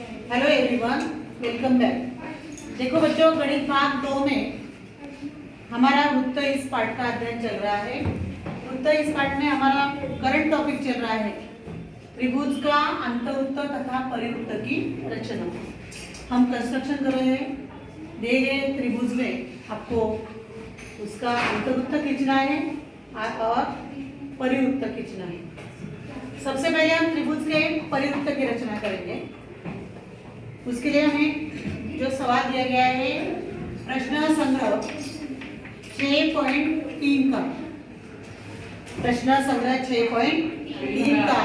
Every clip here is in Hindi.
Hello everyone, welcome back. देखो बच्चों, गणित भाग 2 में हमारा वृत्त इस पाठ का अध्ययन चल रहा है। वृत्त इस पाठ में हमारा करंट टॉपिक चल रहा है त्रिभुज का अंतवृत्त तथा परिवृत्त की रचना। हम कंस्ट्रक्शन कर रहे हैं। दिए गए त्रिभुज में आपको उसका अंतवृत्त खींचना है और परिवृत्त खींचना है। सबसे पहले हम त्रिभुज के परिवृत्त की रचना करेंगे। उसके लिए हमें जो सवाल दिया गया है, प्रश्न संग्रह 6.3 का, प्रश्न संग्रह 6.3 का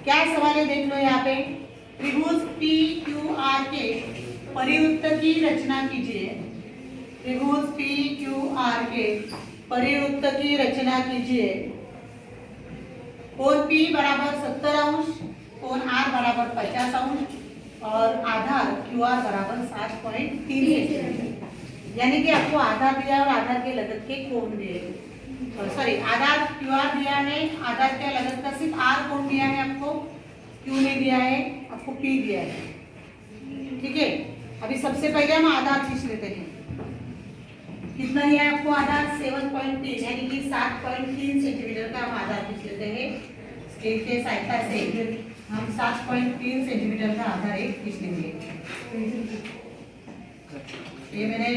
क्या सवाल है देख लो। यहाँ पे त्रिभुज PQR के परिवृत्त की रचना कीजिए। त्रिभुज PQR के परिवृत्त की रचना कीजिए। कोण P बराबर 70 अंश, कोण R बराबर 50 अंश और आधार QR बराबर 7.3 सेंटीमीटर। यानी कि आपको आधार दिया और आधार के लगत के कोण दिए, सॉरी आधार QR दिया है, आधार के लगत का सिर्फ R कोण दिया है, आपको Q नहीं दिया है, आपको P दिया है। ठीक है, अभी सबसे पहले हम आधार खींच लेते हैं। कितना दिया है आपको आधार? 7.3 यानी कि 7.3 सेंटीमीटर का हम आधार खींच लेते हैं। स्केल के सहायता से हम 7.3 सेंटीमीटर का आधार एक खींच लेंगे। ये मैंने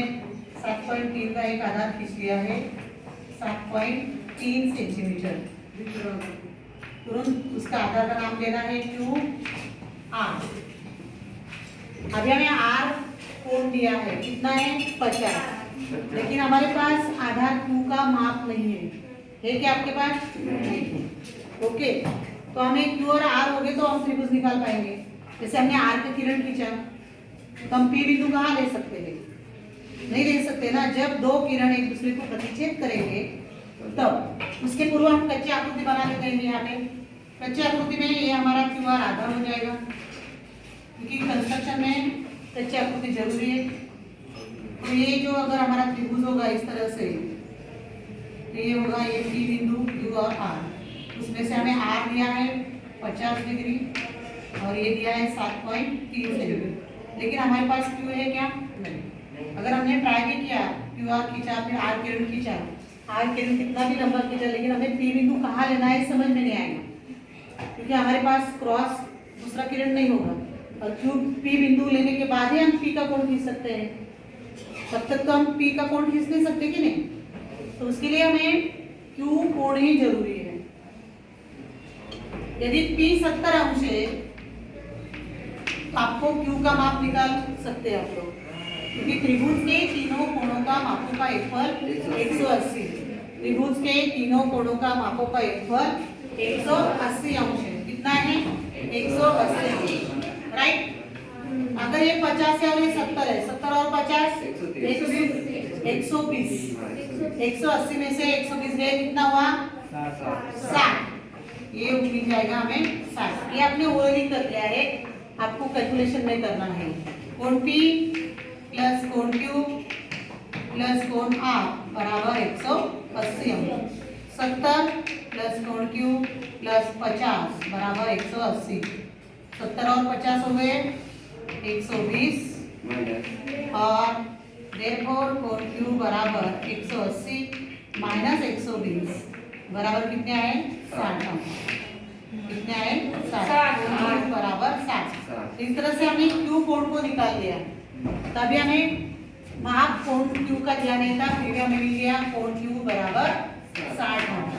7.3 का एक आधार खींच लिया है, 7.3 सेंटीमीटर। तुरंत उसका आधार का नाम देना है QR। अभी हमें R कोण दिया है, कितना है? 50। लेकिन हमारे पास आधार Q का माप नहीं है क्या आपके पास? नहीं है। ओके, तो हमें Q और R हो गए तो हम त्रिभुज निकाल पाएंगे। जैसे हमने R का किरण खींचा तो हम P बिंदु कहाँ ले सकते हैं? नहीं ले सकते ना। जब दो किरण एक दूसरे को प्रतिच्छेद करेंगे तब उसके पूर्व हम कच्ची आकृति बना लेते हैं। यहाँ पे कच्ची आकृति में ये हमारा QR आधार हो जाएगा, क्योंकि कंस्ट्रक्शन में कच्ची आकृति जरूरी है। तो ये जो अगर हमारा त्रिभुज होगा इस तरह से, तो ये होगा ये P बिंदु Q और R। उसमें से हमें R दिया है 50 डिग्री और ये दिया है 7.3 सेंटीमीटर। लेकिन हमारे पास Q है क्या? नहीं। अगर हमने ट्राई भी किया, QR खींचा, फिर R किरण खींचा, R किरण कितना भी लंबा खींचा, लेकिन हमें P बिंदु कहाँ लेना है समझ में नहीं आएगा, क्योंकि हमारे पास क्रॉस दूसरा किरण नहीं होगा। और P बिंदु लेने के बाद ही हम P का कोण खींच सकते हैं। तब तक तो हम P का कोण खींच नहीं सकते कि नहीं। तो उसके लिए हमें Q कोण ही जरूरी है। यदि P 70 अंश है तो आपको Q का माप निकाल सकते हैं आप लोग, क्योंकि त्रिभुज के तीनों कोणों का मापों का योगफल 180। त्रिभुज के तीनों कोणों का मापों का योगफल 180 अंश है। कितना है? 180 अंश, राइट। अगर ये 50 है और ये 70 है, 70 और 50 120। 180 में से 120 गए, कितना हुआ? 60। ये मिल जाएगा हमें 60। ये आपने ओरली कर लिया है, आपको कैलकुलेशन में करना है। कोण P प्लस कोण Q प्लस कोण R बराबर 180 अंश। 70 प्लस कोण Q प्लस 50 बराबर 180। 70 और 50 हो गए 120 और देयरफॉर कोण Q बराबर 180 माइनस 120 बराबर कितने आए? 60 अंश। कितने आए? 60 बराबर 60। इस तरह से हमने Q कोण को निकाल लिया। तभी हमें माप कोण Q का दिया नहीं था, फिर भी हमें मिल गया कोण Q बराबर 60 अंश।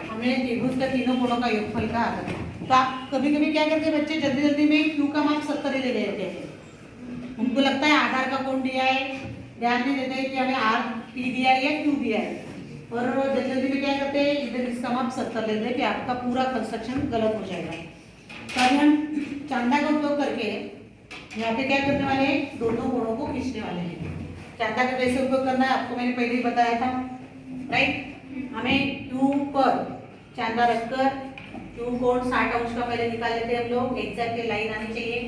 हमने त्रिभुज का तीनों कोणों का योगफल का आता था। तो आप कभी कभी क्या करते हैं बच्चे, जल्दी जल्दी में Q का माप 70 ले लेते हैं। उनको लगता है आधार का कोण दिया है, ध्यान नहीं देते कि हमें R P दिया है या Q दिया है, और जल्दी जल्दी में क्या करते हैं इधर इसका माप 70 लेते हैं कि आपका पूरा कंस्ट्रक्शन गलत हो जाएगा। तो अभी हम चांदा का उपयोग करके यहाँ पे क्या करने वाले हैं? दोनों कोणों को खींचने वाले हैं। चांदा का कैसे उपयोग करना है आपको मैंने पहले ही बताया था, राइट। हमें Q पर चांदा रखकर Q कोण 60 अंश का पहले निकाल लेते हैं हम लोग। एग्जैक्ट लाइन आनी चाहिए।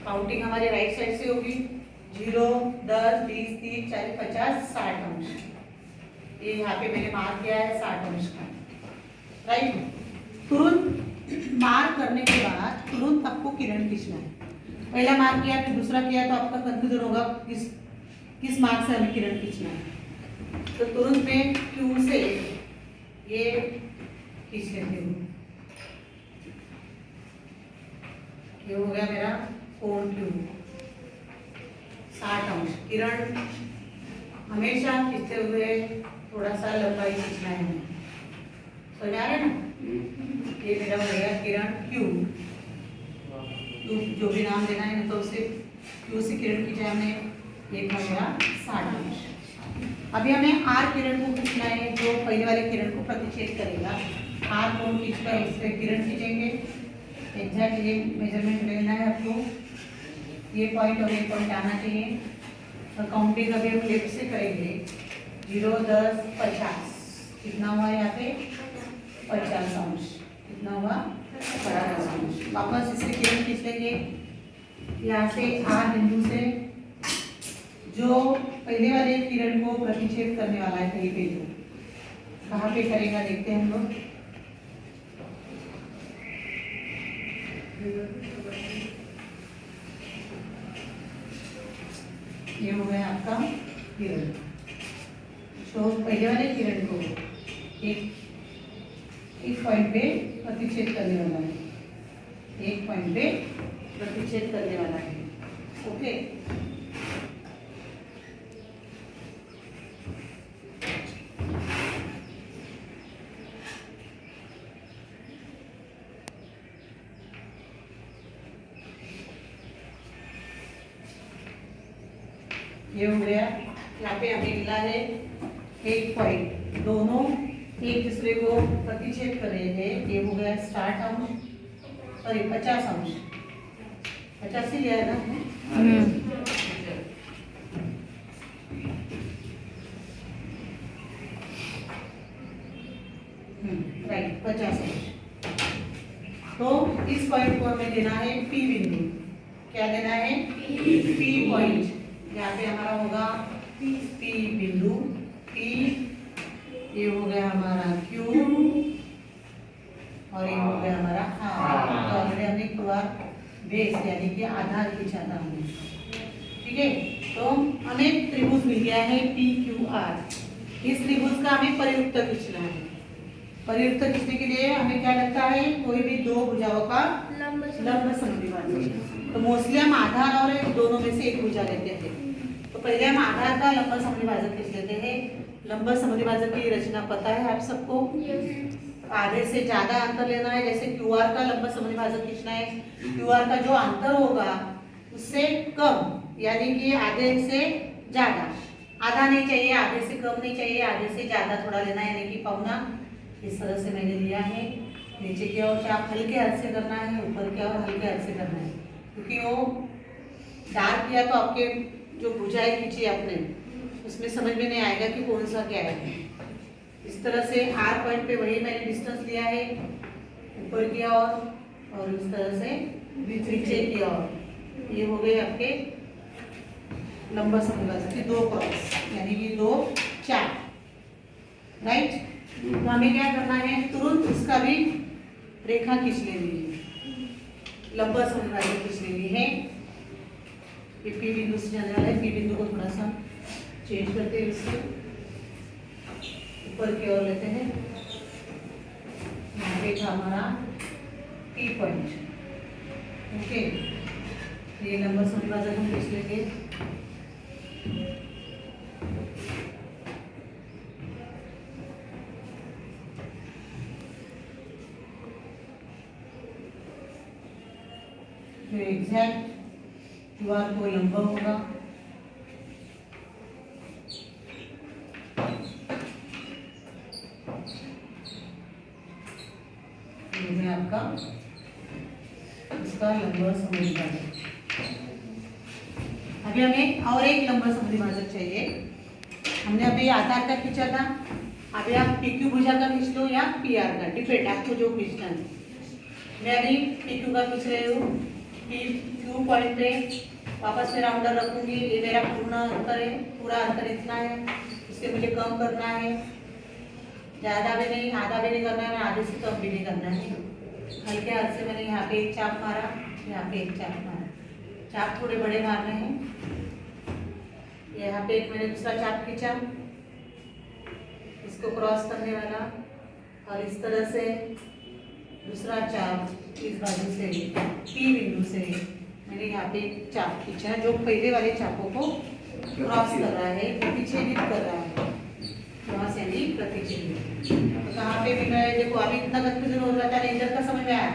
काउंटिंग हमारे राइट साइड से होगी, 0, 10, 20, 30, 40, 50, 60 अंश। ये यहाँ पे मैंने मार्क किया है 60 अंश का, राइट। तुरंत मार्क करने के बाद तुरंत आपको किरण खींचना है। पहला मार्क किया फिर दूसरा किया तो आपका कंफ्यूजन होगा किस मार्क से हमें किरण खींचना है। तो तुरंत में Q से ये खींच लेते हूँ। ये हो गया मेरा कोण Q 60 अंश। किरण हमेशा खींचते हुए थोड़ा सा लंबाई खींचना है हमें, समझ आ रहा है ना। ये मेरा हो गया किरण Q जो भी नाम देना है ना तो उसे Q से किरण खींचा हमने, ये था मेरा 60 अंश। अभी हमें R किरण को खींचना है जो पहले वाले किरण को प्रतिच्छेद करेगा। R कोण खींचकर उससे किरण खींचेंगे। एग्जैक्ट ये मेजरमेंट लेना है आपको, ये पॉइंट और ये पॉइंट आना चाहिए। और काउंटिंग अभी हम लेफ्ट से करेंगे, 0, 10, 50 कितना हुआ यहाँ पे 50 अंश, कितना हुआ 50 अंश। वापस इससे किरण खींच लेंगे यहाँ से R बिंदु से, जो पहले वाले किरण को प्रतिच्छेद करने वाला है कहीं पे, जो कहाँ पे करेगा देखते हैं हम लोग। ये हो गया आपका किरण, तो पहले वाले किरण को एक पॉइंट पे प्रतिच्छेद करने वाला है, एक पॉइंट पे प्रतिच्छेद करने वाला है। ओके, ये हो गया। यहाँ पे हमें मिला है एक पॉइंट, दोनों एक दूसरे को प्रतिच्छेद कर रहे हैं। ये हो गया 60 अंश, सॉरी 50 अंश, 50 ही लिया है ना। राइट, 50 अंश। तो इस पॉइंट को हमें देना है P बिंदु। क्या देना है? P point. यहाँ पे हमारा होगा P बिंदु, P, ये हो गया हमारा Q और ये हो गया हमारा R। तो ऑलरेडी हमने QR बेस यानी कि आधार खींचा था हमने, ठीक है। तो हमें त्रिभुज मिल गया है PQR। इस त्रिभुज का हमें परिवृत्त खींचना है। परिवृत्त खींचने के लिए हमें क्या लगता है? कोई भी दो भुजाओं का लंब समद्विभाजक। तो मोस्टली हम आधार और दोनों में से एक भुजा लेते हैं। तो पहले हम आधार का लंब समद्विभाजक खींच लेते हैं। लंब समद्विभाजक की रचना पता है आप सबको? आधे से ज्यादा अंतर लेना है। जैसे QR का लंब समद्विभाजक खींचना है, QR का जो अंतर होगा उससे कम, यानी कि आधे से ज्यादा। आधा नहीं चाहिए, आधे से कम नहीं चाहिए, आधे से ज्यादा थोड़ा लेना है, यानी कि पौना। इस तरह से मैंने लिया है। नीचे की ओर चाप हल्के हाथ से करना है, ऊपर की ओर हल्के हाथ से करना है, क्योंकि वो डार्क किया तो आपके जो भुजाएं खींची आपने उसमें समझ में नहीं आएगा कि कौन सा क्या है। इस तरह से R पॉइंट पे वही मैंने डिस्टेंस लिया है ऊपर की ओर, और इस तरह से नीचे की ओर। ये हो गए आपके लंबा समद्विभाजक के दो क्रॉस, यानी कि 2 4, राइट। तो हमें क्या करना है? तुरंत इसका भी रेखा खींच लेनी है, लंबा समद्विभाजक खींच लेनी है। ये P बिंदु से जाने वाला है। P बिंदु को थोड़ा सा चेंज करते हैं, इससे ऊपर की ओर लेते हैं। यहाँ पे था हमारा P पॉइंट, ओके। ये लंबा समद्विभाजक हम खींच लेंगे। जो एग्जैक्ट QR को लंब होगा, ये आपका इसका लंब समद्विभाजक। अभी हमें और एक लंब समद्विभाजक चाहिए। हमने अभी आधार का खींचा था, अभी आप PQ भुजा का खींच लो या PR का, डिपेंड आपको जो खींचना है। मैं अभी PQ का खींच रही हूँ। Q पॉइंट पे वापस में राउंडर रखूंगी। ये मेरा पूर्ण अंतर है, पूरा अंतर इतना है, इससे मुझे कम करना है। ज़्यादा भी नहीं, आधा भी नहीं करना है, आधे से कम भी नहीं करना है। हल्के हाथ से मैंने यहाँ पे एक चाप मारा, यहाँ पे एक चाप मारा। चाप थोड़े बड़े मारने हैं। यहाँ पे एक मैंने दूसरा चाप खींचा, इसको क्रॉस करने वाला, और इस तरह से दूसरा चाप इस बाजू से पी बिंदु से मैंने यहाँ पे एक चाप खींचा जो पहले वाले चापों को क्रॉस कर रहा है, प्रतिच्छेदित कर रहा है। वहाँ से भी प्रतिच्छेदित। तो कहाँ पे मिल रहा है? देखो अभी इतना कंफ्यूजन हो रहा था, इधर का समझ में आया,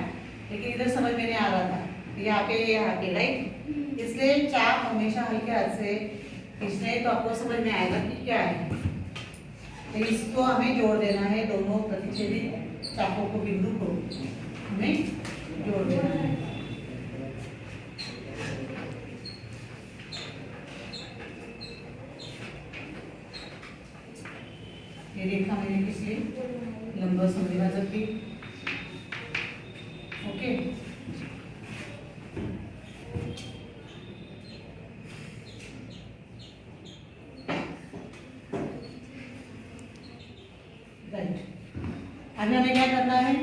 लेकिन इधर समझ में नहीं आ रहा था। यहाँ पे राइट। इसलिए चाप हमेशा हल्के हाथ से खींचना है तो आपको समझ में आएगा कि क्या है। तो इसको हमें जोड़ देना है, दोनों प्रतिच्छेदित चापों को, बिंदु को हमें जोड़ देना है। ये रेखा मैंने किस लिए? लंब समद्विभाजक की। Okay, right. अभी हमें क्या करना है?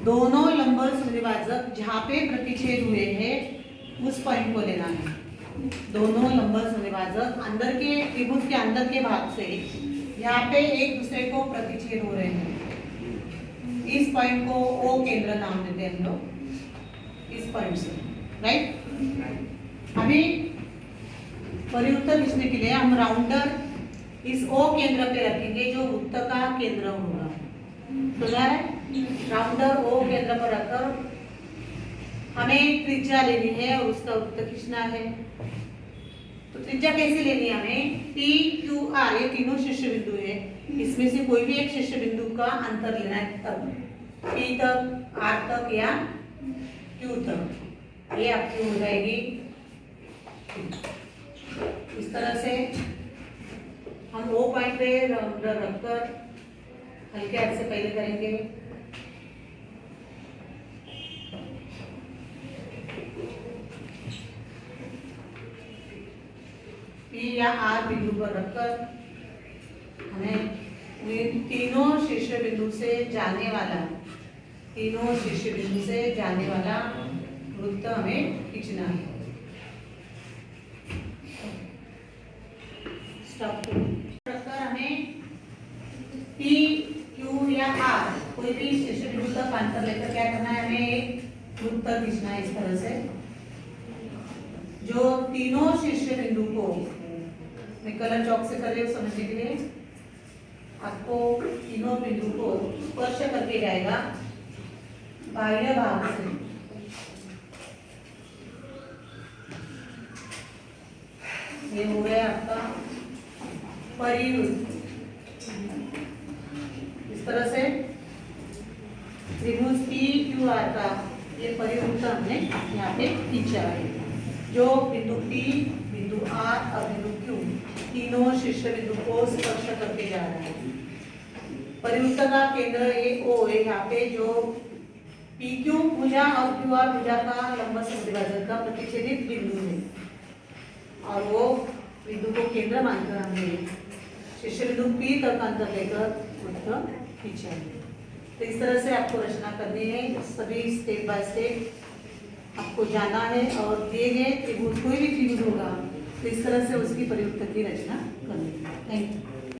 दोनों लंब समद्विभाजक जहाँ पे प्रतिच्छेद हुए हैं उस पॉइंट को लेना है। दोनों लंब समद्विभाजक अंदर के त्रिभुज के अंदर के भाग से यहाँ पे एक दूसरे को प्रतिच्छेद हो रहे हैं। इस पॉइंट को ओ केंद्र नाम देते हैं हम लोग, इस पॉइंट से, राइट। अभी परिवृत्त खींचने के लिए हम राउंडर इस ओ केंद्र पे रखेंगे जो वृत्त का केंद्र होगा। तो क्या है? राउंडर ओ केंद्र पर रखकर हमें त्रिज्या लेनी है और उसका वृत्त खींचना है। तो त्रिज्या कैसे लेनी है हमें? पी क्यू आर, ये तीनों शीर्ष बिंदु है, इसमें से कोई भी एक शीर्ष बिंदु का अंतर लेना है, तब पी तक, आर तक या क्यू तक, ये आपकी हो जाएगी। इस तरह से हम वो पॉइंट पे राउंडर रखकर हल्के हाथ से पहले करेंगे। पी या आर बिंदु पर रखकर हमें तीनों शीर्ष बिंदु से जाने वाला, तीनों शीर्ष बिंदु से जाने वाला वृत्त हमें खींचना है। स्टॉप रखकर हमें पी क्यू या आर कोई भी शीर्ष बिंदु तक अंतर लेकर क्या करना है? हमें एक वृत्त खींचना है इस तरह से, जो तीनों शीर्ष बिंदु को, मैं कलर चौक से कर रही हूँ समझने के लिए, आपको तीनों बिंदु को स्पर्श करके जाएगा बाह्य भाग से। ये हो गया आपका परिवृत्त। इस तरह से त्रिभुज पी क्यू आर का ये परिवृत्त हमने यहाँ पे खींचा है, जो बिंदु P, बिंदु R और बिंदु Q तीनों शीर्ष बिंदु को स्पर्श करके जा रहा है। परिवृत्त का केंद्र ये O है, यहाँ पे जो PQ भुजा और QR भुजा का लंब समद्विभाजक का प्रतिच्छेदित बिंदु है, और वो बिंदु को केंद्र मानकर हमने शीर्ष बिंदु P तक अंतर लेकर वृत्त खींचा है। तो इस तरह से आपको रचना करनी है, सभी स्टेप बाय स्टेप आपको जाना है, और दिए गए त्रिभुज, कोई भी त्रिभुज होगा तो इस तरह से उसकी परिवृत्त की रचना करनी है। Thank you.